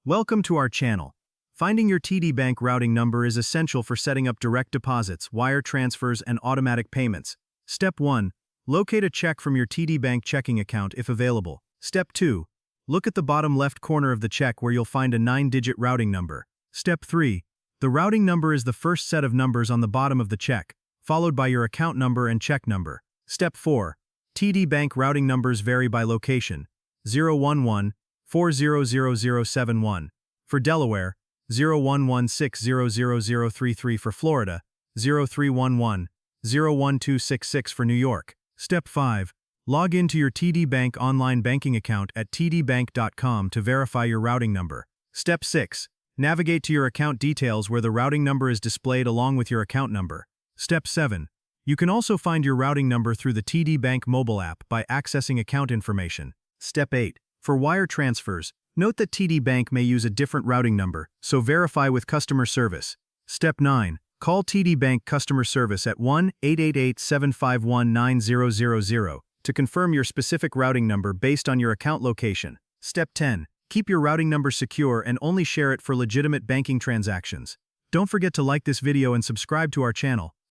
Welcome to our channel. Finding your TD Bank routing number is essential for setting up direct deposits, wire transfers, and automatic payments. Step 1. Locate a check from your TD Bank checking account if available. Step 2. Look at the bottom left corner of the check where you'll find a 9-digit routing number. Step 3. The routing number is the first set of numbers on the bottom of the check, followed by your account number and check number. Step 4. TD Bank routing numbers vary by location. 011-400071. For Delaware, 0116000033 for Florida, 0311-01266 for New York. Step 5. Log into your TD Bank online banking account at tdbank.com to verify your routing number. Step 6. Navigate to your account details where the routing number is displayed along with your account number. Step 7. You can also find your routing number through the TD Bank mobile app by accessing account information. Step 8. For wire transfers, note that TD Bank may use a different routing number, so verify with customer service. Step 9. Call TD Bank customer service at 1-888-751-9000 to confirm your specific routing number based on your account location. Step 10. Keep your routing number secure and only share it for legitimate banking transactions. Don't forget to like this video and subscribe to our channel.